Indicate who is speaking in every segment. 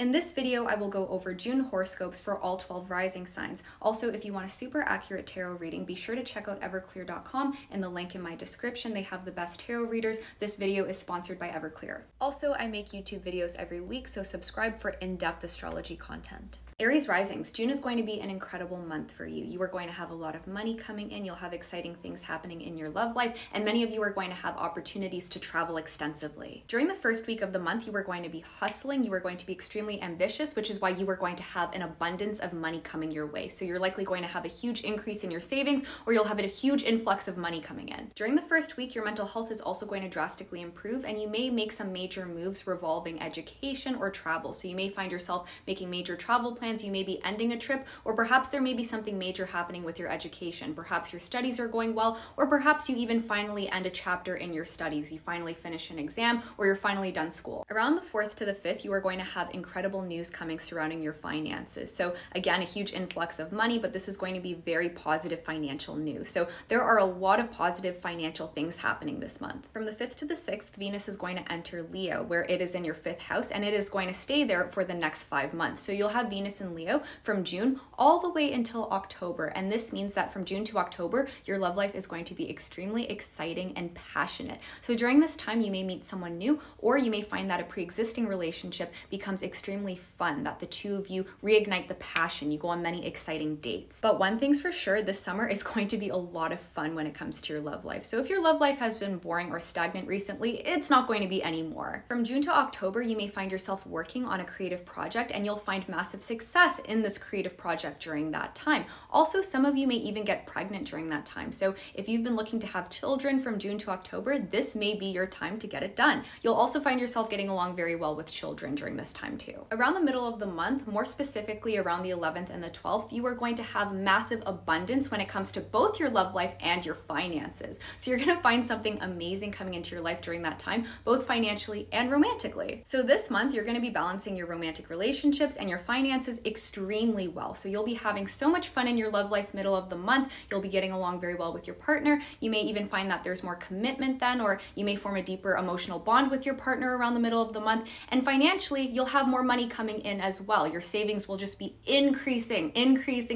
Speaker 1: In this video, I will go over June horoscopes for all 12 rising signs. Also, if you want a super accurate tarot reading, be sure to check out everclear.com and the link in my description. They have the best tarot readers. This video is sponsored by Everclear. Also, I make YouTube videos every week, so subscribe for in-depth astrology content. Aries Risings, June is going to be an incredible month for you. You are going to have a lot of money coming in, you'll have exciting things happening in your love life, and many of you are going to have opportunities to travel extensively. During the first week of the month, you are going to be hustling, you are going to be extremely ambitious, which is why you are going to have an abundance of money coming your way. So you're likely going to have a huge increase in your savings, or you'll have a huge influx of money coming in. During the first week, your mental health is also going to drastically improve, and you may make some major moves revolving education or travel. So you may find yourself making major travel plans, you may be ending a trip, or perhaps there may be something major happening with your education. Perhaps your studies are going well, or perhaps you even finally end a chapter in your studies. You finally finish an exam, or you're finally done school. Around the 4th to the 5th, you are going to have incredible news coming surrounding your finances. So again, a huge influx of money, but this is going to be very positive financial news. So there are a lot of positive financial things happening this month. From the 5th to the 6th, Venus is going to enter Leo, where it is in your 5th house, and it is going to stay there for the next 5 months. So you'll have Venus in Leo from June all the way until October. And this means that from June to October, your love life is going to be extremely exciting and passionate. So during this time, you may meet someone new, or you may find that a pre-existing relationship becomes extremely fun, that the two of you reignite the passion. You go on many exciting dates. But one thing's for sure, this summer is going to be a lot of fun when it comes to your love life. So if your love life has been boring or stagnant recently, it's not going to be anymore. From June to October, you may find yourself working on a creative project, and you'll find massive success in this creative project during that time. Also, some of you may even get pregnant during that time. So if you've been looking to have children from June to October, this may be your time to get it done. You'll also find yourself getting along very well with children during this time too. Around the middle of the month, more specifically around the 11th and the 12th, you are going to have massive abundance when it comes to both your love life and your finances. So you're going to find something amazing coming into your life during that time, both financially and romantically. So this month, you're going to be balancing your romantic relationships and your finances extremely well. So you'll be having so much fun in your love life middle of the month. You'll be getting along very well with your partner. You may even find that there's more commitment then, or you may form a deeper emotional bond with your partner around the middle of the month. And financially, you'll have more money coming in as well. Your savings will just be increasing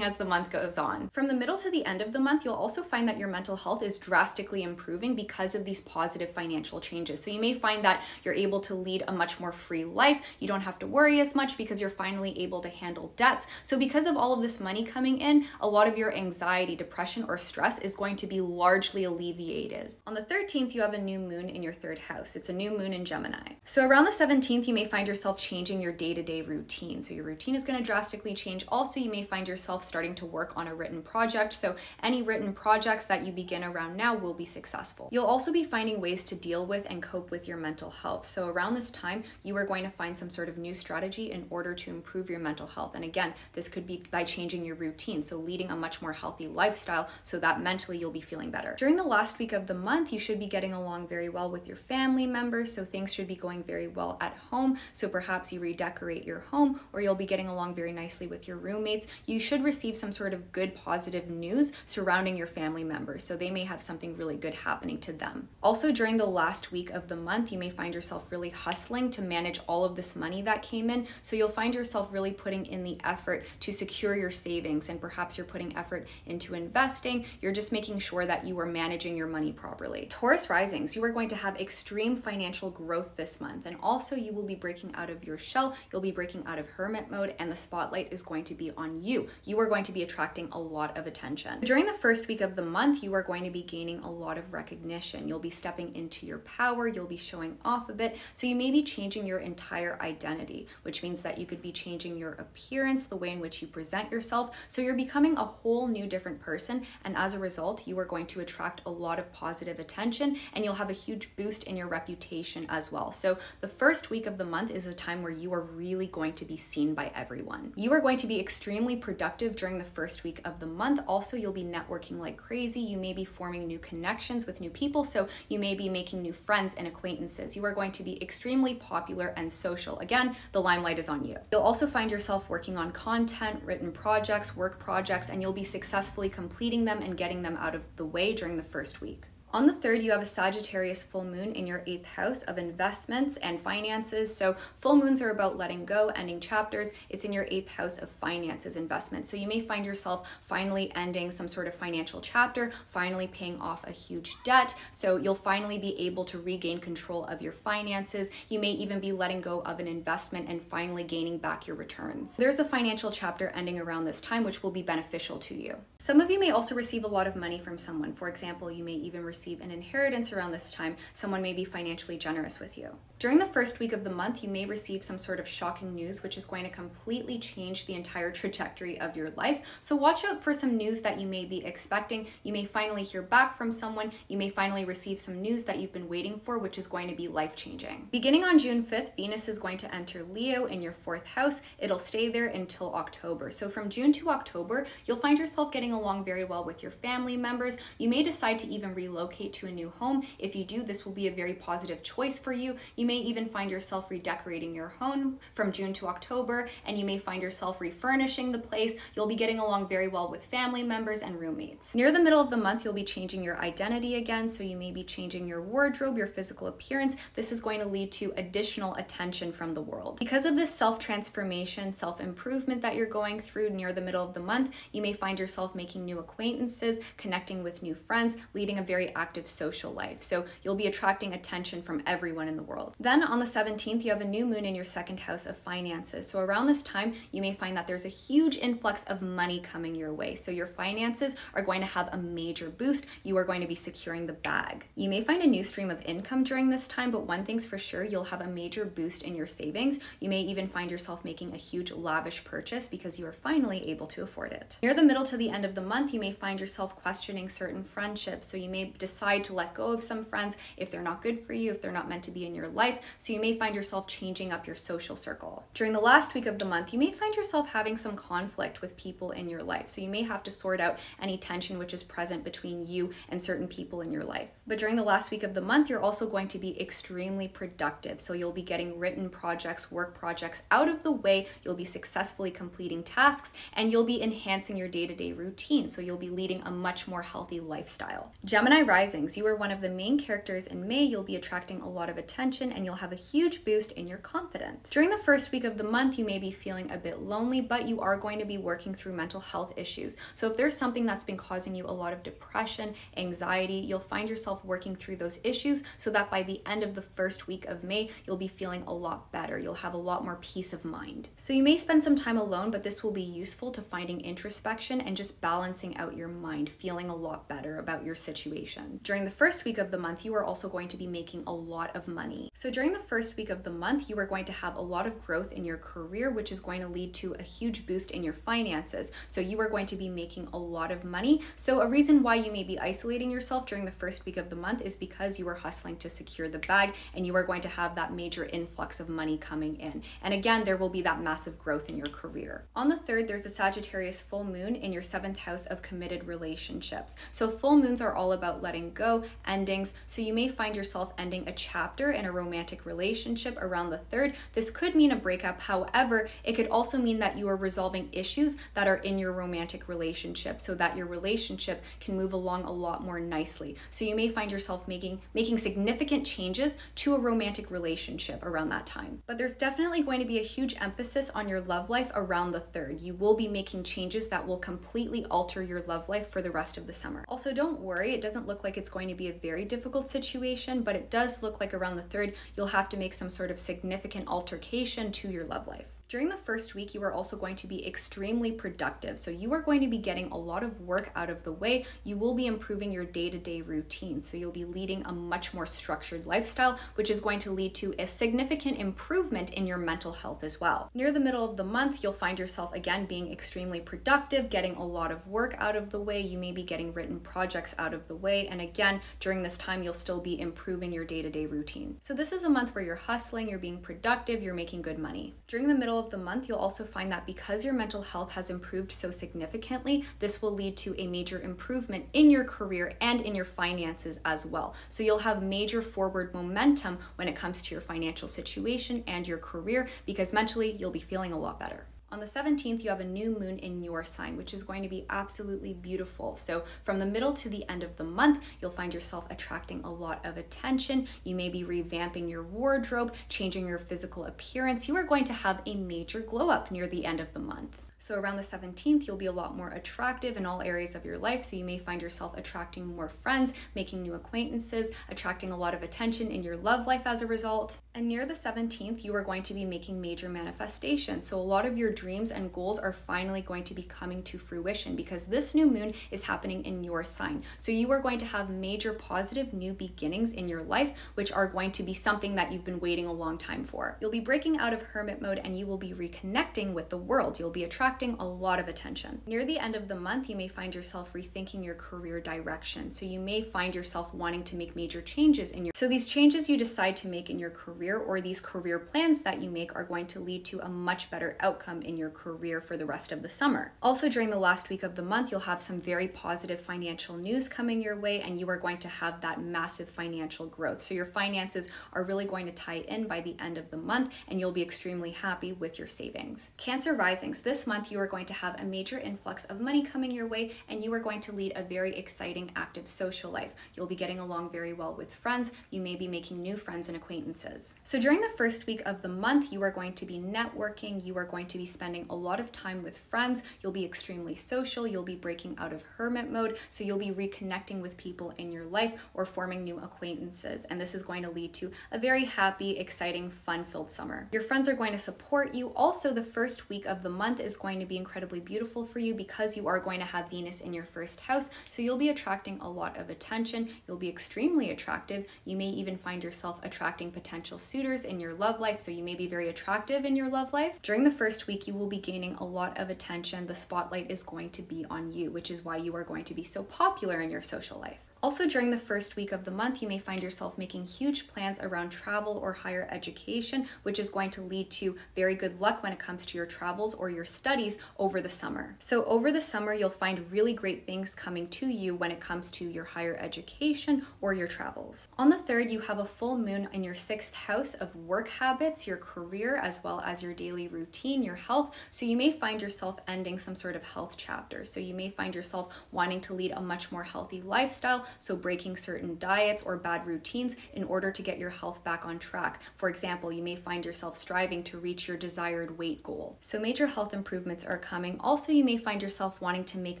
Speaker 1: as the month goes on. From the middle to the end of the month, you'll also find that your mental health is drastically improving because of these positive financial changes. So you may find that you're able to lead a much more free life. You don't have to worry as much because you're finally able to handle debts. So because of all of this money coming in, a lot of your anxiety, depression, or stress is going to be largely alleviated. On the 13th, you have a new moon in your 3rd house. It's a new moon in Gemini. So around the 17th, you may find yourself changing your day-to-day routine. So your routine is going to drastically change. Also, you may find yourself starting to work on a written project. So any written projects that you begin around now will be successful. You'll also be finding ways to deal with and cope with your mental health. So around this time, you are going to find some sort of new strategy in order to improve your mental health. And again, this could be by changing your routine, so leading a much more healthy lifestyle so that mentally you'll be feeling better. During the last week of the month, you should be getting along very well with your family members, so things should be going very well at home. So perhaps you redecorate your home, or you'll be getting along very nicely with your roommates. You should receive some sort of good positive news surrounding your family members, so they may have something really good happening to them. Also, during the last week of the month, you may find yourself really hustling to manage all of this money that came in, so you'll find yourself really putting in the effort to secure your savings, and perhaps you're putting effort into investing. You're just making sure that you are managing your money properly. Taurus risings, you are going to have extreme financial growth this month, and also you will be breaking out of your shell. You'll be breaking out of hermit mode, and the spotlight is going to be on you. You are going to be attracting a lot of attention. During the first week of the month, you are going to be gaining a lot of recognition. You'll be stepping into your power. You'll be showing off a bit. So you may be changing your entire identity, which means that you could be changing your appearance, the way in which you present yourself. So you're becoming a whole new different person, and as a result, you are going to attract a lot of positive attention, and you'll have a huge boost in your reputation as well. So the first week of the month is a time where you are really going to be seen by everyone. You are going to be extremely productive during the first week of the month. Also, you'll be networking like crazy. You may be forming new connections with new people, so you may be making new friends and acquaintances. You are going to be extremely popular and social. Again, the limelight is on you. You'll also find yourself working on content, written projects, work projects, and you'll be successfully completing them and getting them out of the way during the first week. On the 3rd, you have a Sagittarius full moon in your 8th house of investments and finances. So full moons are about letting go, ending chapters. It's in your 8th house of finances, investments. So you may find yourself finally ending some sort of financial chapter, finally paying off a huge debt. So you'll finally be able to regain control of your finances. You may even be letting go of an investment and finally gaining back your returns. There's a financial chapter ending around this time, which will be beneficial to you. Some of you may also receive a lot of money from someone. For example, you may even receive an inheritance around this time. Someone may be financially generous with you. During the first week of the month, you may receive some sort of shocking news, which is going to completely change the entire trajectory of your life. So watch out for some news that you may be expecting. You may finally hear back from someone. You may finally receive some news that you've been waiting for, which is going to be life-changing. Beginning on June 5th, Venus is going to enter Leo in your 4th house. It'll stay there until October. So from June to October, you'll find yourself getting along very well with your family members. You may decide to even relocate to a new home. If you do, this will be a very positive choice for you. You may even find yourself redecorating your home from June to October, and you may find yourself refurnishing the place. You'll be getting along very well with family members and roommates. Near the middle of the month, you'll be changing your identity again, so you may be changing your wardrobe, your physical appearance. This is going to lead to additional attention from the world. Because of this self-transformation, self-improvement that you're going through near the middle of the month, you may find yourself making new acquaintances, connecting with new friends, leading a very active social life. So you'll be attracting attention from everyone in the world. Then on the 17th, you have a new moon in your 2nd house of finances. So around this time, you may find that there's a huge influx of money coming your way. So your finances are going to have a major boost. You are going to be securing the bag. You may find a new stream of income during this time, but one thing's for sure, you'll have a major boost in your savings. You may even find yourself making a huge lavish purchase because you are finally able to afford it. Near the middle to the end of the month, you may find yourself questioning certain friendships. So you may decide to let go of some friends if they're not good for you, if they're not meant to be in your life. So you may find yourself changing up your social circle. During the last week of the month, you may find yourself having some conflict with people in your life. So you may have to sort out any tension which is present between you and certain people in your life. But during the last week of the month, you're also going to be extremely productive. So you'll be getting written projects, work projects out of the way. You'll be successfully completing tasks, and you'll be enhancing your day-to-day routine. So you'll be leading a much more healthy lifestyle. Gemini risings, you are one of the main characters in May. You'll be attracting a lot of attention, and you'll have a huge boost in your confidence. During the first week of the month, you may be feeling a bit lonely, but you are going to be working through mental health issues. So if there's something that's been causing you a lot of depression, anxiety, you'll find yourself working through those issues so that by the end of the first week of May, you'll be feeling a lot better. You'll have a lot more peace of mind. So you may spend some time alone, but this will be useful to finding introspection and just balancing out your mind, feeling a lot better about your situation. During the first week of the month, you are also going to be making a lot of money. So during the first week of the month, you are going to have a lot of growth in your career, which is going to lead to a huge boost in your finances. So you are going to be making a lot of money. So a reason why you may be isolating yourself during the first week of the month is because you are hustling to secure the bag, and you are going to have that major influx of money coming in. And again, there will be that massive growth in your career. On the 3rd, there's a Sagittarius full moon in your 7th house of committed relationships. So full moons are all about letting go, endings. So you may find yourself ending a chapter in a romantic relationship around the 3rd. This could mean a breakup. However, it could also mean that you are resolving issues that are in your romantic relationship so that your relationship can move along a lot more nicely. So you may find yourself making significant changes to a romantic relationship around that time. But there's definitely going to be a huge emphasis on your love life around the 3rd. You will be making changes that will completely alter your love life for the rest of the summer. Also, don't worry, it doesn't look like it's going to be a very difficult situation, but it does look like around the 3rd, you'll have to make some sort of significant altercation to your love life. During the first week, you are also going to be extremely productive. So you are going to be getting a lot of work out of the way. You will be improving your day-to-day routine. So you'll be leading a much more structured lifestyle, which is going to lead to a significant improvement in your mental health as well. Near the middle of the month, you'll find yourself again being extremely productive, getting a lot of work out of the way. You may be getting written projects out of the way. And again, during this time, you'll still be improving your day-to-day routine. So this is a month where you're hustling, you're being productive, you're making good money. During the middle of the month, you'll also find that because your mental health has improved so significantly, this will lead to a major improvement in your career and in your finances as well. So you'll have major forward momentum when it comes to your financial situation and your career because mentally you'll be feeling a lot better. On the 17th, you have a new moon in your sign, which is going to be absolutely beautiful. So from the middle to the end of the month, you'll find yourself attracting a lot of attention. You may be revamping your wardrobe, changing your physical appearance. You are going to have a major glow up near the end of the month. So around the 17th, you'll be a lot more attractive in all areas of your life. So you may find yourself attracting more friends, making new acquaintances, attracting a lot of attention in your love life as a result. And near the 17th, you are going to be making major manifestations. So a lot of your dreams and goals are finally going to be coming to fruition because this new moon is happening in your sign. So you are going to have major positive new beginnings in your life, which are going to be something that you've been waiting a long time for. You'll be breaking out of hermit mode and you will be reconnecting with the world. You'll be attracting a lot of attention. Near the end of the month, you may find yourself rethinking your career direction. So you may find yourself wanting to make major changes in your, so these changes you decide to make in your career or these career plans that you make are going to lead to a much better outcome in your career for the rest of the summer. Also during the last week of the month, you'll have some very positive financial news coming your way and you are going to have that massive financial growth. So your finances are really going to tie in by the end of the month and you'll be extremely happy with your savings. Cancer risings, this month you are going to have a major influx of money coming your way and you are going to lead a very exciting, active social life. You'll be getting along very well with friends. You may be making new friends and acquaintances. So during the first week of the month, you are going to be networking. You are going to be spending a lot of time with friends. You'll be extremely social. You'll be breaking out of hermit mode. So you'll be reconnecting with people in your life or forming new acquaintances. And this is going to lead to a very happy, exciting, fun-filled summer. Your friends are going to support you. Also, the first week of the month is going to be incredibly beautiful for you because you are going to have Venus in your first house. So you'll be attracting a lot of attention. You'll be extremely attractive. You may even find yourself attracting potential suitors in your love life. So you may be very attractive in your love life. During the first week, you will be gaining a lot of attention. The spotlight is going to be on you, which is why you are going to be so popular in your social life. Also, during the first week of the month, you may find yourself making huge plans around travel or higher education, which is going to lead to very good luck when it comes to your travels or your studies over the summer. So over the summer, you'll find really great things coming to you when it comes to your higher education or your travels. On the 3rd, you have a full moon in your 6th house of work habits, your career, as well as your daily routine, your health. So you may find yourself ending some sort of health chapter. So you may find yourself wanting to lead a much more healthy lifestyle. So breaking certain diets or bad routines in order to get your health back on track. For example, you may find yourself striving to reach your desired weight goal. So major health improvements are coming. Also, you may find yourself wanting to make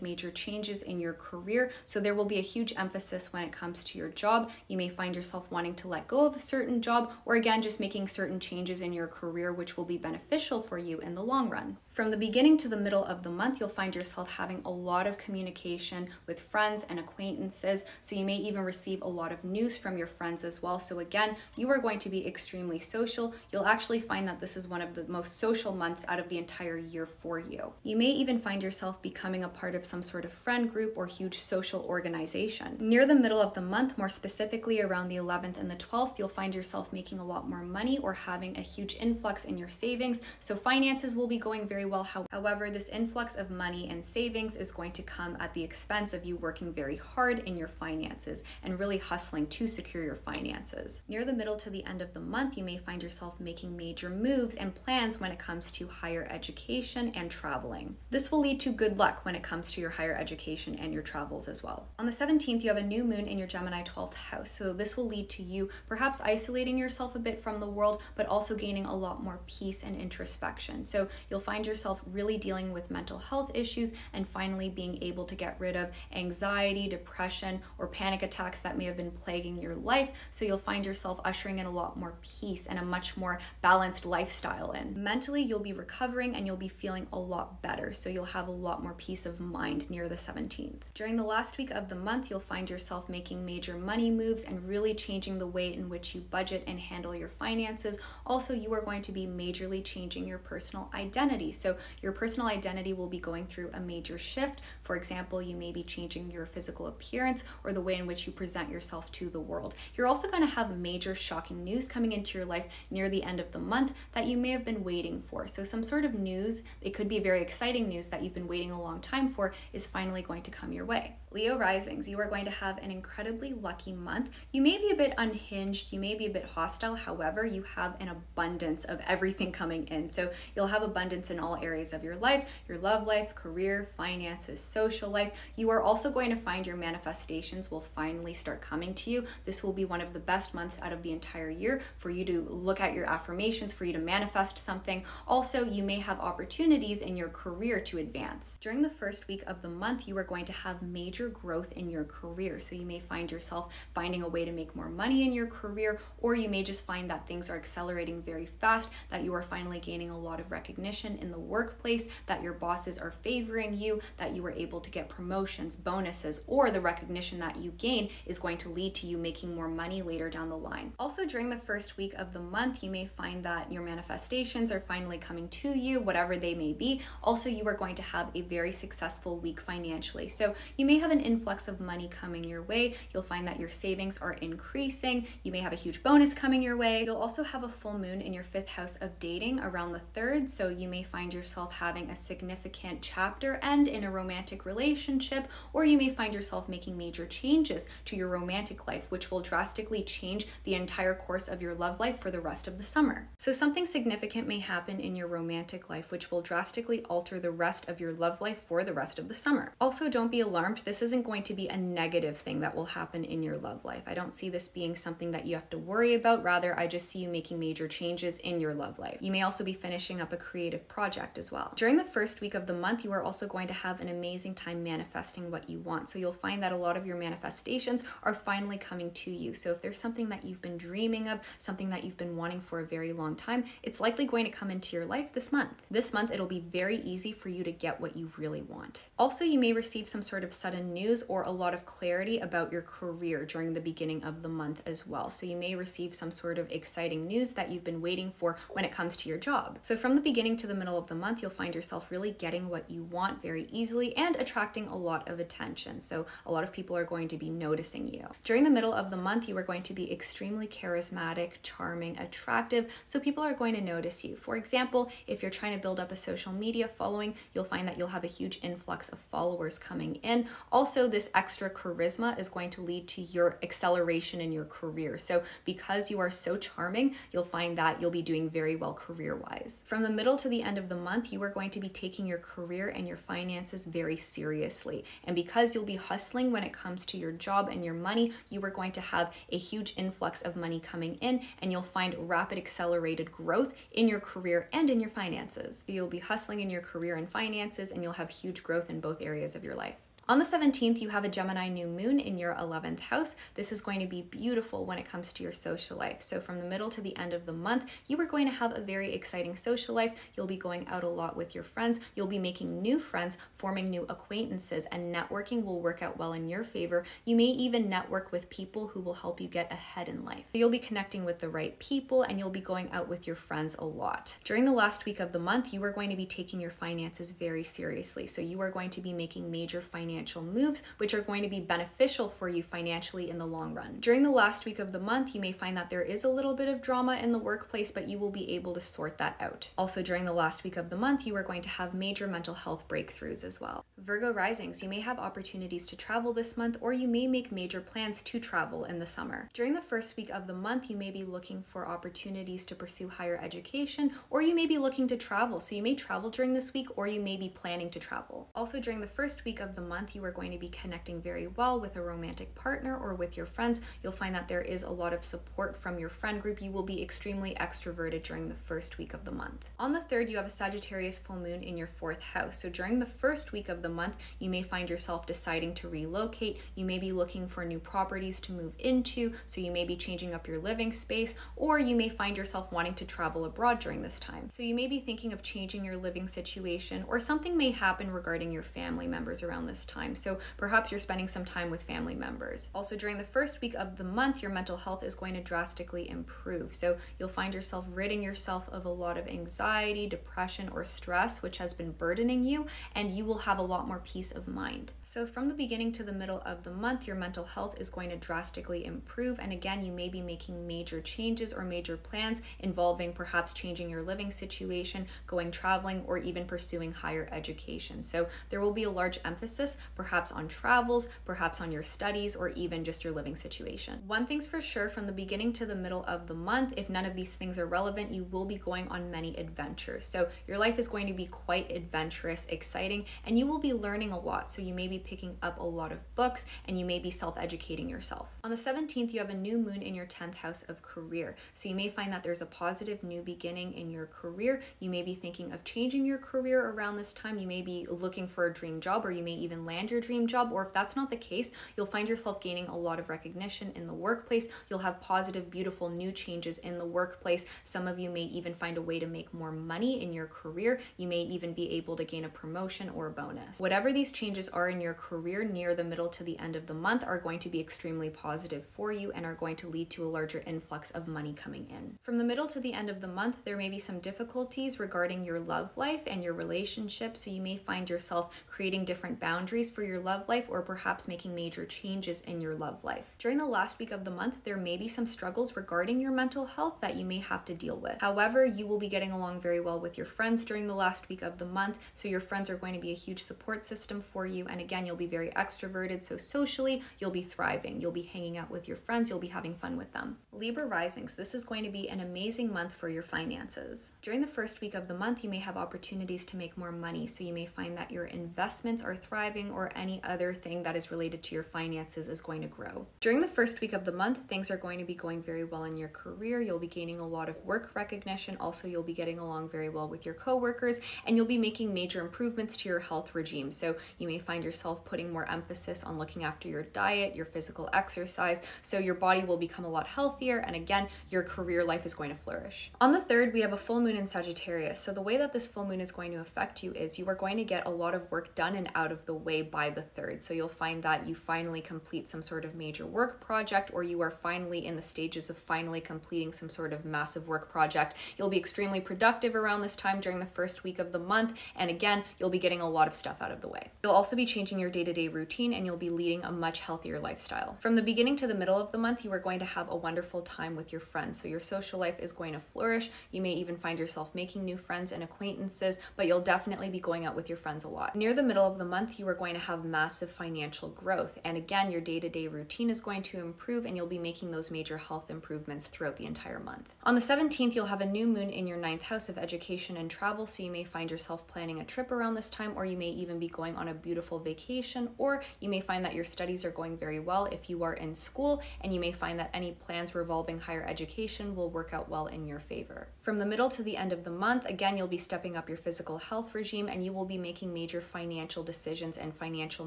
Speaker 1: major changes in your career. So there will be a huge emphasis when it comes to your job. You may find yourself wanting to let go of a certain job or again, just making certain changes in your career, which will be beneficial for you in the long run. From the beginning to the middle of the month, you'll find yourself having a lot of communication with friends and acquaintances. So you may even receive a lot of news from your friends as well. So again, you are going to be extremely social. You'll actually find that this is one of the most social months out of the entire year for you. You may even find yourself becoming a part of some sort of friend group or huge social organization. Near the middle of the month, more specifically around the 11th and the 12th, you'll find yourself making a lot more money or having a huge influx in your savings. So finances will be going very well. However, this influx of money and savings is going to come at the expense of you working very hard in your finances and really hustling to secure your finances. Near the middle to the end of the month, you may find yourself making major moves and plans when it comes to higher education and traveling. This will lead to good luck when it comes to your higher education and your travels as well. On the 17th, you have a new moon in your Gemini 12th house. So this will lead to you perhaps isolating yourself a bit from the world, but also gaining a lot more peace and introspection. So you'll find yourself really dealing with mental health issues and finally being able to get rid of anxiety, depression, or panic attacks that may have been plaguing your life. So you'll find yourself ushering in a lot more peace and a much more balanced lifestyle in. Mentally, you'll be recovering and you'll be feeling a lot better. So you'll have a lot more peace of mind near the 17th. During the last week of the month, you'll find yourself making major money moves and really changing the way in which you budget and handle your finances. Also, you are going to be majorly changing your personal identity. So your personal identity will be going through a major shift. For example, you may be changing your physical appearance or the way in which you present yourself to the world. You're also going to have major shocking news coming into your life near the end of the month that you may have been waiting for. So some sort of news, it could be very exciting news that you've been waiting a long time for, is finally going to come your way. Leo risings, you are going to have an incredibly lucky month. You may be a bit unhinged, you may be a bit hostile, however, you have an abundance of everything coming in. So you'll have abundance in all areas of your life, your love life, career, finances, social life. You are also going to find your manifestations will finally start coming to you. This will be one of the best months out of the entire year for you to look at your affirmations, for you to manifest something. Also, you may have opportunities in your career to advance. During the first week of the month, you are going to have major growth in your career. So you may find yourself finding a way to make more money in your career, or you may just find that things are accelerating very fast, that you are finally gaining a lot of recognition in the workplace, that your bosses are favoring you, that you are able to get promotions, bonuses, or the recognition that you gain is going to lead to you making more money later down the line. Also, during the first week of the month, you may find that your manifestations are finally coming to you, whatever they may be. Also, you are going to have a very successful week financially. So you may have an influx of money coming your way. You'll find that your savings are increasing. You may have a huge bonus coming your way. You'll also have a full moon in your 5th house of dating around the 3rd. So you may find yourself having a significant chapter end in a romantic relationship, or you may find yourself making major changes to your romantic life, which will drastically change the entire course of your love life for the rest of the summer. So something significant may happen in your romantic life, which will drastically alter the rest of your love life for the rest of the summer. Also, don't be alarmed. This isn't going to be a negative thing that will happen in your love life. I don't see this being something that you have to worry about. Rather, I just see you making major changes in your love life. You may also be finishing up a creative project as well. During the first week of the month, you are also going to have an amazing time manifesting what you want. So you'll find that a lot of your manifestations are finally coming to you. So if there's something that you've been dreaming of, something that you've been wanting for a very long time, it's likely going to come into your life this month. This month, it'll be very easy for you to get what you really want. Also, you may receive some sort of sudden news or a lot of clarity about your career during the beginning of the month as well. So you may receive some sort of exciting news that you've been waiting for when it comes to your job. So from the beginning to the middle of the month, you'll find yourself really getting what you want very easily and attracting a lot of attention. So a lot of people are going to be noticing you. During the middle of the month, you are going to be extremely charismatic, charming, attractive, so people are going to notice you. For example, if you're trying to build up a social media following, you'll find that you'll have a huge influx of followers coming in. Also, this extra charisma is going to lead to your acceleration in your career. So because you are so charming, you'll find that you'll be doing very well career-wise. From the middle to the end of the month, you are going to be taking your career and your finances very seriously. And because you'll be hustling when it comes to your job and your money, you are going to have a huge influx of money coming in, and you'll find rapid accelerated growth in your career and in your finances. So you'll be hustling in your career and finances, and you'll have huge growth in both areas of your life. On the 17th, you have a Gemini new moon in your 11th house. This is going to be beautiful when it comes to your social life. So from the middle to the end of the month, you are going to have a very exciting social life. You'll be going out a lot with your friends. You'll be making new friends, forming new acquaintances, and networking will work out well in your favor. You may even network with people who will help you get ahead in life. So you'll be connecting with the right people, and you'll be going out with your friends a lot. During the last week of the month, you are going to be taking your finances very seriously. So you are going to be making major financial moves, which are going to be beneficial for you financially in the long run. During the last week of the month, you may find that there is a little bit of drama in the workplace, but you will be able to sort that out. Also, during the last week of the month, you are going to have major mental health breakthroughs as well. Virgo risings, you may have opportunities to travel this month, or you may make major plans to travel in the summer. During the first week of the month, you may be looking for opportunities to pursue higher education, or you may be looking to travel. So you may travel during this week, or you may be planning to travel. Also, during the first week of the month, you are going to be connecting very well with a romantic partner or with your friends. You'll find that there is a lot of support from your friend group. You will be extremely extroverted during the first week of the month. On the 3rd, you have a Sagittarius full moon in your 4th house. So during the first week of the month, you may find yourself deciding to relocate. You may be looking for new properties to move into, so you may be changing up your living space, or you may find yourself wanting to travel abroad during this time. So you may be thinking of changing your living situation, or something may happen regarding your family members around this time. So perhaps you're spending some time with family members. Also, during the first week of the month, your mental health is going to drastically improve. So you'll find yourself ridding yourself of a lot of anxiety, depression, or stress, which has been burdening you, and you will have a lot more peace of mind. So from the beginning to the middle of the month, your mental health is going to drastically improve. And again, you may be making major changes or major plans involving perhaps changing your living situation, going traveling, or even pursuing higher education. So there will be a large emphasis perhaps on travels, perhaps on your studies, or even just your living situation. One thing's for sure, from the beginning to the middle of the month, if none of these things are relevant, you will be going on many adventures. So your life is going to be quite adventurous, exciting, and you will be learning a lot. So you may be picking up a lot of books and you may be self-educating yourself. On the 17th, you have a new moon in your 10th house of career. So you may find that there's a positive new beginning in your career. You may be thinking of changing your career around this time. You may be looking for a dream job, or you may even land your dream job. Or if that's not the case, you'll find yourself gaining a lot of recognition in the workplace. You'll have positive, beautiful new changes in the workplace. Some of you may even find a way to make more money in your career. You may even be able to gain a promotion or a bonus. Whatever these changes are in your career near the middle to the end of the month are going to be extremely positive for you and are going to lead to a larger influx of money coming in. From the middle to the end of the month, there may be some difficulties regarding your love life and your relationship, so you may find yourself creating different boundaries for your love life, or perhaps making major changes in your love life. During the last week of the month, there may be some struggles regarding your mental health that you may have to deal with. However, you will be getting along very well with your friends during the last week of the month, so your friends are going to be a huge support system for you, and again, you'll be very extroverted, so socially, you'll be thriving. You'll be hanging out with your friends, you'll be having fun with them. Libra risings, this is going to be an amazing month for your finances. During the first week of the month, you may have opportunities to make more money, so you may find that your investments are thriving, or any other thing that is related to your finances is going to grow. During the first week of the month, things are going to be going very well in your career. You'll be gaining a lot of work recognition. Also, you'll be getting along very well with your coworkers, and you'll be making major improvements to your health regime. So you may find yourself putting more emphasis on looking after your diet, your physical exercise, so your body will become a lot healthier, and again, your career life is going to flourish. On the 3rd, we have a full moon in Sagittarius. So the way that this full moon is going to affect you is you are going to get a lot of work done and out of the way by the 3rd. So you'll find that you finally complete some sort of major work project, or you are finally in the stages of finally completing some sort of massive work project. You'll be extremely productive around this time during the first week of the month, and again, you'll be getting a lot of stuff out of the way. You'll also be changing your day-to-day routine, and you'll be leading a much healthier lifestyle. From the beginning to the middle of the month, you are going to have a wonderful time with your friends. So your social life is going to flourish. You may even find yourself making new friends and acquaintances, but you'll definitely be going out with your friends a lot. Near the middle of the month, you are going to have massive financial growth. And again, your day-to-day routine is going to improve, and you'll be making those major health improvements throughout the entire month. On the 17th, you'll have a new moon in your 9th house of education and travel. So you may find yourself planning a trip around this time, or you may even be going on a beautiful vacation, or you may find that your studies are going very well if you are in school, and you may find that any plans revolving higher education will work out well in your favor. From the middle to the end of the month, again, you'll be stepping up your physical health regime, and you will be making major financial decisions and financial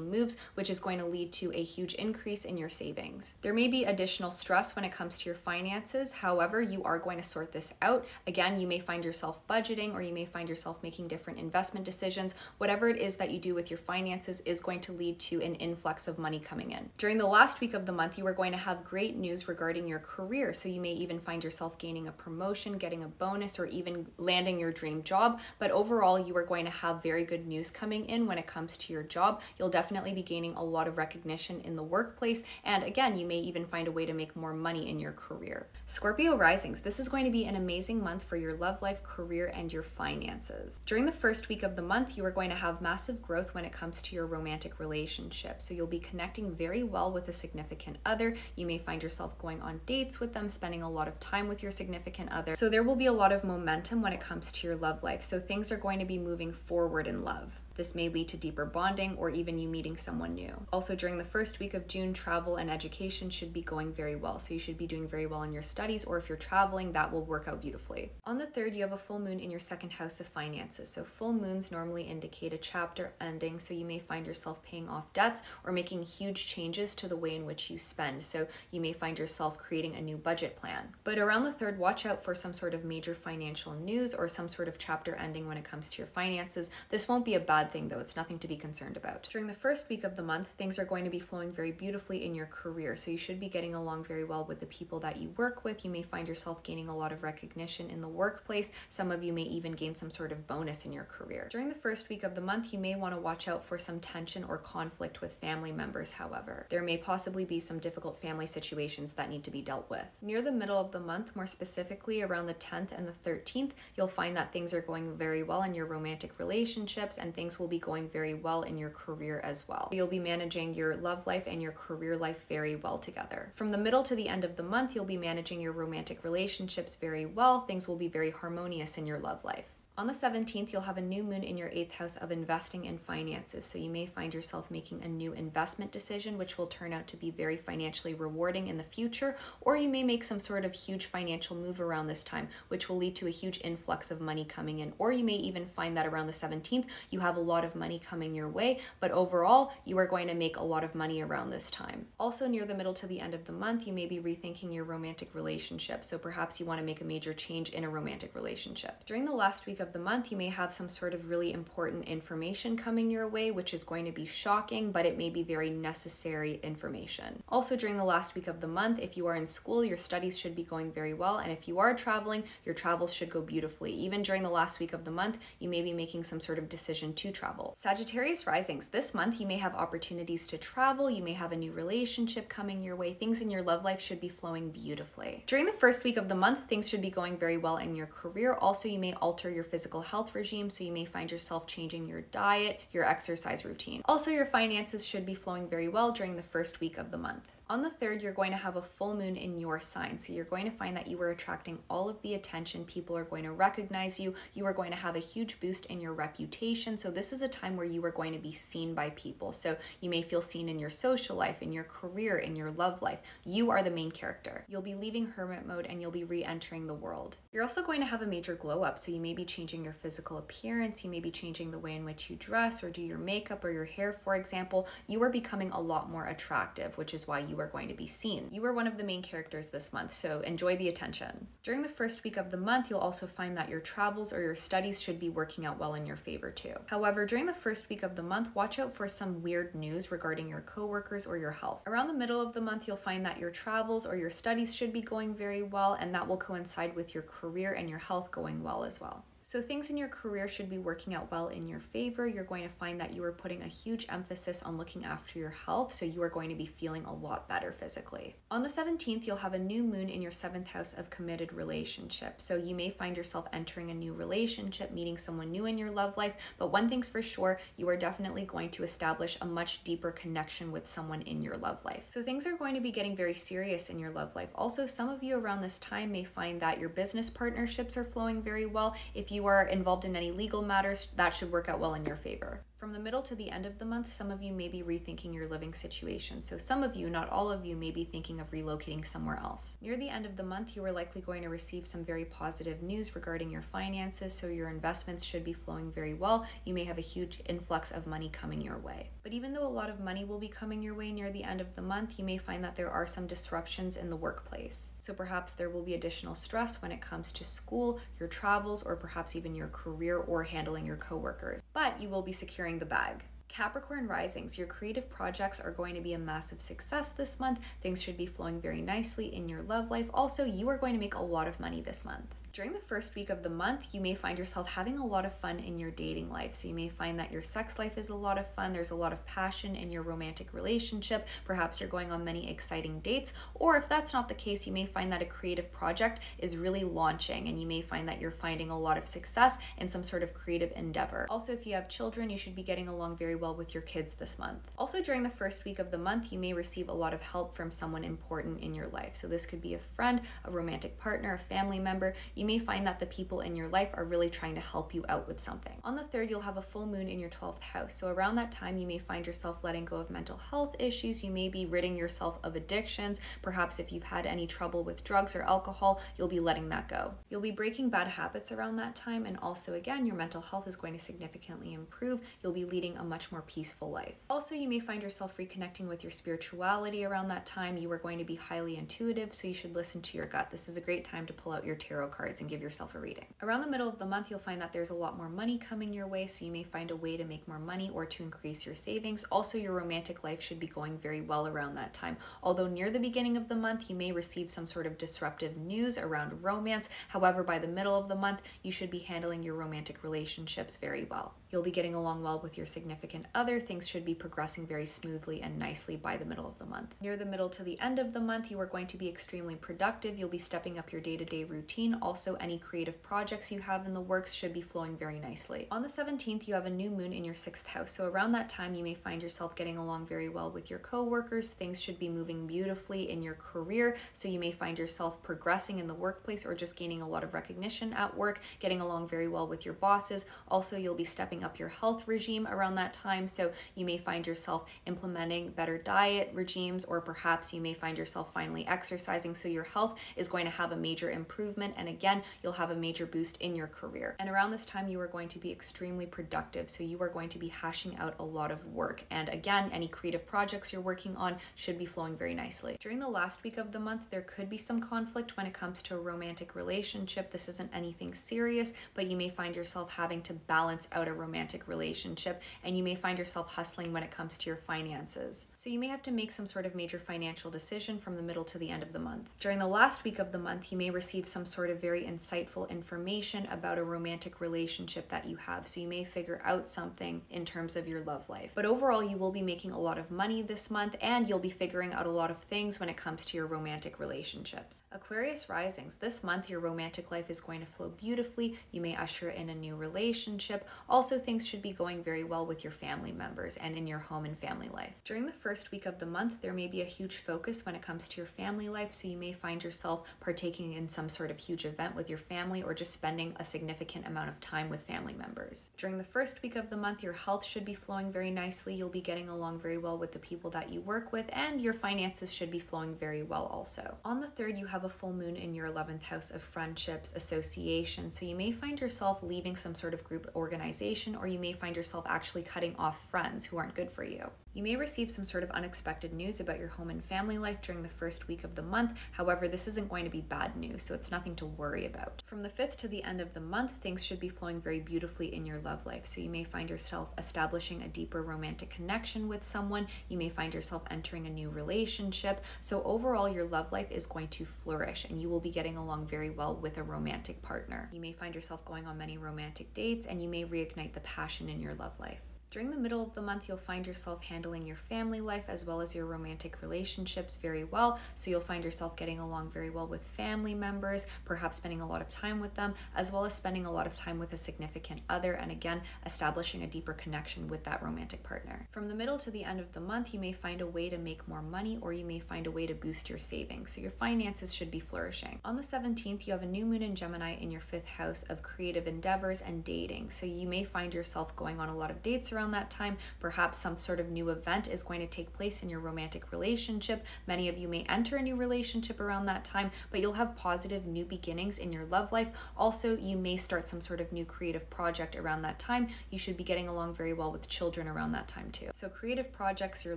Speaker 1: moves, which is going to lead to a huge increase in your savings. There may be additional stress when it comes to your finances. However, you are going to sort this out. Again, you may find yourself budgeting, or you may find yourself making different investment decisions. Whatever it is that you do with your finances is going to lead to an influx of money coming in. During the last week of the month, you are going to have great news regarding your career. So you may even find yourself gaining a promotion, getting a bonus, or even landing your dream job. But overall, you are going to have very good news coming in when it comes to your job. You'll definitely be gaining a lot of recognition in the workplace. And again, you may even find a way to make more money in your career. Scorpio risings, this is going to be an amazing month for your love life, career, and your finances. During the first week of the month, you are going to have massive growth when it comes to your romantic relationship. So you'll be connecting very well with a significant other. You may find yourself going on dates with them, spending a lot of time with your significant other. So there will be a lot of momentum when it comes to your love life. So things are going to be moving forward in love. This may lead to deeper bonding, or even you meeting someone new. Also, during the first week of June, travel and education should be going very well. So you should be doing very well in your studies, or if you're traveling, that will work out beautifully. On the 3rd, you have a full moon in your 2nd house of finances. So full moons normally indicate a chapter ending. So you may find yourself paying off debts or making huge changes to the way in which you spend. So you may find yourself creating a new budget plan. But around the 3rd, watch out for some sort of major financial news or some sort of chapter ending when it comes to your finances. This won't be a bad thing though, it's nothing to be concerned about. During the first week of the month, things are going to be flowing very beautifully in your career, so you should be getting along very well with the people that you work with. You may find yourself gaining a lot of recognition in the workplace. Some of you may even gain some sort of bonus in your career. During the first week of the month, you may want to watch out for some tension or conflict with family members, however. There may possibly be some difficult family situations that need to be dealt with. Near the middle of the month, more specifically around the 10th and the 13th, you'll find that things are going very well in your romantic relationships, and things things will be going very well in your career as well. You'll be managing your love life and your career life very well together. From the middle to the end of the month, you'll be managing your romantic relationships very well. Things will be very harmonious in your love life. On the 17th, you'll have a new moon in your 8th house of investing and finances. So you may find yourself making a new investment decision, which will turn out to be very financially rewarding in the future, or you may make some sort of huge financial move around this time, which will lead to a huge influx of money coming in. Or you may even find that around the 17th, you have a lot of money coming your way, but overall, you are going to make a lot of money around this time. Also, near the middle to the end of the month, you may be rethinking your romantic relationship. So perhaps you want to make a major change in a romantic relationship. During the last week of the month, you may have some sort of really important information coming your way, which is going to be shocking, but it may be very necessary information. Also, during the last week of the month, if you are in school, your studies should be going very well, and if you are traveling, your travels should go beautifully. Even during the last week of the month, you may be making some sort of decision to travel. Sagittarius risings, this month you may have opportunities to travel, you may have a new relationship coming your way, things in your love life should be flowing beautifully. During the first week of the month, things should be going very well in your career. Also, you may alter your physical health regime, so you may find yourself changing your diet, your exercise routine. Also, your finances should be flowing very well during the first week of the month. On the 3rd, you're going to have a full moon in your sign. So you're going to find that you are attracting all of the attention. People are going to recognize you. You are going to have a huge boost in your reputation. So this is a time where you are going to be seen by people. So you may feel seen in your social life, in your career, in your love life. You are the main character. You'll be leaving hermit mode and you'll be re-entering the world. You're also going to have a major glow up. So you may be changing your physical appearance. You may be changing the way in which you dress or do your makeup or your hair, for example. You are becoming a lot more attractive, which is why you are going to be seen. You are one of the main characters this month, so enjoy the attention. During the first week of the month, you'll also find that your travels or your studies should be working out well in your favor too. However, during the first week of the month, watch out for some weird news regarding your coworkers or your health. Around the middle of the month, you'll find that your travels or your studies should be going very well, and that will coincide with your career and your health going well as well. So things in your career should be working out well in your favor. You're going to find that you are putting a huge emphasis on looking after your health, so you are going to be feeling a lot better physically. On the 17th, you'll have a new moon in your 7th house of committed relationships. So you may find yourself entering a new relationship, meeting someone new in your love life, but one thing's for sure, you are definitely going to establish a much deeper connection with someone in your love life. So things are going to be getting very serious in your love life. Also, some of you around this time may find that your business partnerships are flowing very well. If you are involved in any legal matters, that should work out well in your favor. From the middle to the end of the month, some of you may be rethinking your living situation. So some of you, not all of you, may be thinking of relocating somewhere else. Near the end of the month, you are likely going to receive some very positive news regarding your finances, so your investments should be flowing very well. You may have a huge influx of money coming your way. But even though a lot of money will be coming your way near the end of the month, you may find that there are some disruptions in the workplace. So perhaps there will be additional stress when it comes to school, your travels, or perhaps even your career or handling your coworkers. But you will be securing the bag. Capricorn risings, your creative projects are going to be a massive success this month. Things should be flowing very nicely in your love life. Also, you are going to make a lot of money this month. During the first week of the month, you may find yourself having a lot of fun in your dating life. So you may find that your sex life is a lot of fun. There's a lot of passion in your romantic relationship. Perhaps you're going on many exciting dates. Or if that's not the case, you may find that a creative project is really launching, and you may find that you're finding a lot of success in some sort of creative endeavor. Also, if you have children, you should be getting along very well with your kids this month. Also, during the first week of the month, you may receive a lot of help from someone important in your life. So this could be a friend, a romantic partner, a family member. You may find that the people in your life are really trying to help you out with something. On the 3rd, you'll have a full moon in your 12th house. So around that time, you may find yourself letting go of mental health issues. You may be ridding yourself of addictions. Perhaps if you've had any trouble with drugs or alcohol, you'll be letting that go. You'll be breaking bad habits around that time. And also, again, your mental health is going to significantly improve. You'll be leading a much more peaceful life. Also, you may find yourself reconnecting with your spirituality around that time. You are going to be highly intuitive, so you should listen to your gut. This is a great time to pull out your tarot cards and give yourself a reading. Around the middle of the month, you'll find that there's a lot more money coming your way, so you may find a way to make more money or to increase your savings. Also, your romantic life should be going very well around that time. Although near the beginning of the month, you may receive some sort of disruptive news around romance. However, by the middle of the month, you should be handling your romantic relationships very well. You'll be getting along well with your significant other. Things should be progressing very smoothly and nicely by the middle of the month. Near the middle to the end of the month, you are going to be extremely productive. You'll be stepping up your day-to-day routine. Also, Also, any creative projects you have in the works should be flowing very nicely. On the 17th, you have a new moon in your 6th house. So around that time, you may find yourself getting along very well with your coworkers. Things should be moving beautifully in your career. So you may find yourself progressing in the workplace or just gaining a lot of recognition at work, getting along very well with your bosses. Also, you'll be stepping up your health regime around that time. So you may find yourself implementing better diet regimes, or perhaps you may find yourself finally exercising. So your health is going to have a major improvement. And again, you'll have a major boost in your career. And around this time, you are going to be extremely productive. So you are going to be hashing out a lot of work. And again, any creative projects you're working on should be flowing very nicely. During the last week of the month, there could be some conflict when it comes to a romantic relationship. This isn't anything serious, but you may find yourself having to balance out a romantic relationship, and you may find yourself hustling when it comes to your finances. So you may have to make some sort of major financial decision from the middle to the end of the month. During the last week of the month, you may receive some sort of very insightful information about a romantic relationship that you have. So you may figure out something in terms of your love life. But overall, you will be making a lot of money this month, and you'll be figuring out a lot of things when it comes to your romantic relationships. Aquarius risings, this month your romantic life is going to flow beautifully. You may usher in a new relationship. Also, things should be going very well with your family members and in your home and family life. During the first week of the month, there may be a huge focus when it comes to your family life, so you may find yourself partaking in some sort of huge event with your family, or just spending a significant amount of time with family members. During the first week of the month, your health should be flowing very nicely. You'll be getting along very well with the people that you work with, and your finances should be flowing very well also. On the 3rd, you have a full moon in your 11th house of friendships, association, so you may find yourself leaving some sort of group organization, or you may find yourself actually cutting off friends who aren't good for you. You may receive some sort of unexpected news about your home and family life during the first week of the month. However, this isn't going to be bad news, so it's nothing to worry about. From the 5th to the end of the month, things should be flowing very beautifully in your love life. So you may find yourself establishing a deeper romantic connection with someone. You may find yourself entering a new relationship. So overall, your love life is going to flourish, and you will be getting along very well with a romantic partner. You may find yourself going on many romantic dates, and you may reignite the passion in your love life. During the middle of the month, you'll find yourself handling your family life as well as your romantic relationships very well. So you'll find yourself getting along very well with family members, perhaps spending a lot of time with them, as well as spending a lot of time with a significant other, and again, establishing a deeper connection with that romantic partner. From the middle to the end of the month, you may find a way to make more money, or you may find a way to boost your savings. So your finances should be flourishing. On the 17th, you have a new moon in Gemini in your 5th house of creative endeavors and dating. So you may find yourself going on a lot of dates around that time. Perhaps some sort of new event is going to take place in your romantic relationship. Many of you may enter a new relationship around that time, but you'll have positive new beginnings in your love life. Also, you may start some sort of new creative project around that time. You should be getting along very well with children around that time too. So creative projects, your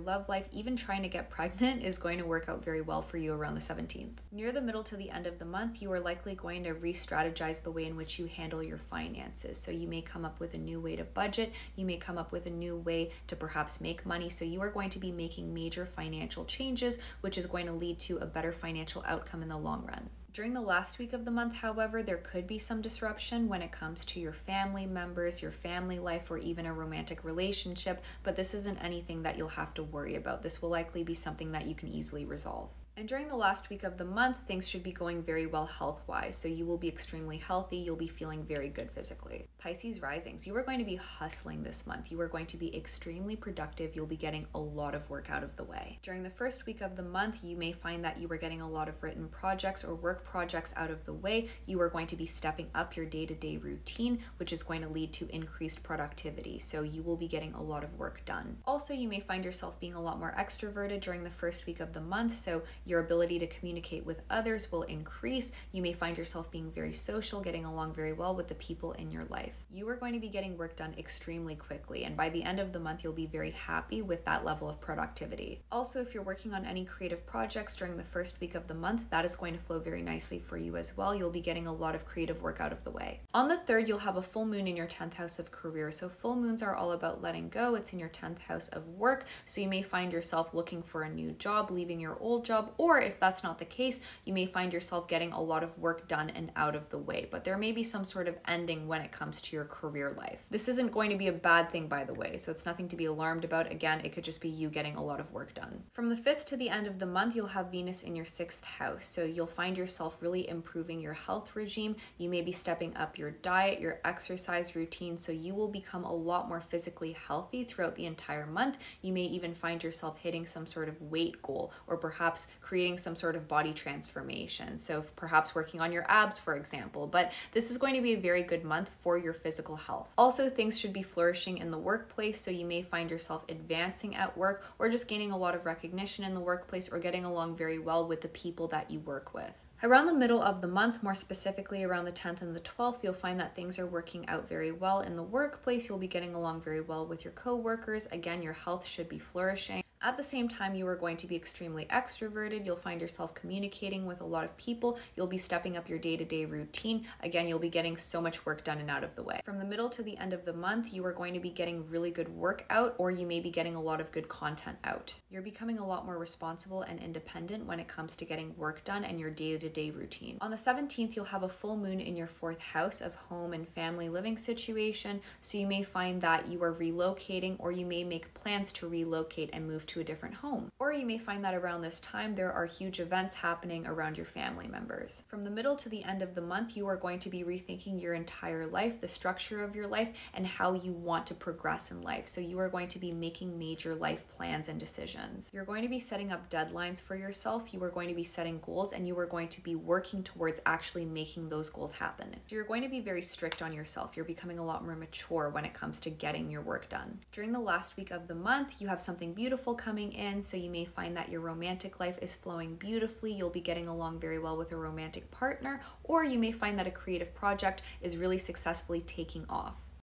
Speaker 1: love life, even trying to get pregnant is going to work out very well for you around the 17th. Near the middle to the end of the month, you are likely going to re-strategize the way in which you handle your finances. So you may come up with a new way to budget. You may come up with a new way to perhaps make money. So you are going to be making major financial changes, which is going to lead to a better financial outcome in the long run. During the last week of the month, however, there could be some disruption when it comes to your family members, your family life, or even a romantic relationship, but this isn't anything that you'll have to worry about. This will likely be something that you can easily resolve. And during the last week of the month, things should be going very well health-wise. So you will be extremely healthy. You'll be feeling very good physically. Pisces risings, you are going to be hustling this month. You are going to be extremely productive. You'll be getting a lot of work out of the way. During the first week of the month, you may find that you are getting a lot of written projects or work projects out of the way. You are going to be stepping up your day-to-day routine, which is going to lead to increased productivity. So you will be getting a lot of work done. Also, you may find yourself being a lot more extroverted during the first week of the month. So your ability to communicate with others will increase. You may find yourself being very social, getting along very well with the people in your life. You are going to be getting work done extremely quickly, and by the end of the month, you'll be very happy with that level of productivity. Also, if you're working on any creative projects during the first week of the month, that is going to flow very nicely for you as well. You'll be getting a lot of creative work out of the way. On the 3rd, you'll have a full moon in your 10th house of career. So full moons are all about letting go. It's in your 10th house of work. So you may find yourself looking for a new job, leaving your old job, or if that's not the case, you may find yourself getting a lot of work done and out of the way, but there may be some sort of ending when it comes to your career life. This isn't going to be a bad thing, by the way, so it's nothing to be alarmed about. Again, it could just be you getting a lot of work done. From the 5th to the end of the month, you'll have Venus in your 6th house, so you'll find yourself really improving your health regime. You may be stepping up your diet, your exercise routine, so you will become a lot more physically healthy throughout the entire month. You may even find yourself hitting some sort of weight goal, or perhaps creating some sort of body transformation. So perhaps working on your abs, for example, but this is going to be a very good month for your physical health. Also, things should be flourishing in the workplace, so you may find yourself advancing at work or just gaining a lot of recognition in the workplace or getting along very well with the people that you work with. Around the middle of the month, more specifically around the 10th and the 12th, you'll find that things are working out very well in the workplace. You'll be getting along very well with your coworkers. Again, your health should be flourishing. At the same time, you are going to be extremely extroverted. You'll find yourself communicating with a lot of people. You'll be stepping up your day-to-day routine. Again, you'll be getting so much work done and out of the way. From the middle to the end of the month, you are going to be getting really good work out, or you may be getting a lot of good content out. You're becoming a lot more responsible and independent when it comes to getting work done and your day-to-day routine. On the 17th, you'll have a full moon in your 4th house of home and family living situation, so you may find that you are relocating, or you may make plans to relocate and move to a different home. Or you may find that around this time there are huge events happening around your family members. From the middle to the end of the month, you are going to be rethinking your entire life, the structure of your life, and how you want to progress in life. So you are going to be making major life plans and decisions. You're going to be setting up deadlines for yourself. You are going to be setting goals, and you are going to be working towards actually making those goals happen. So you're going to be very strict on yourself. You're becoming a lot more mature when it comes to getting your work done. During the last week of the month, you have something beautiful coming in, so you may find that your romantic life is flowing beautifully. You'll be getting along very well with a romantic partner, or you may find that a creative project is really successfully taking off.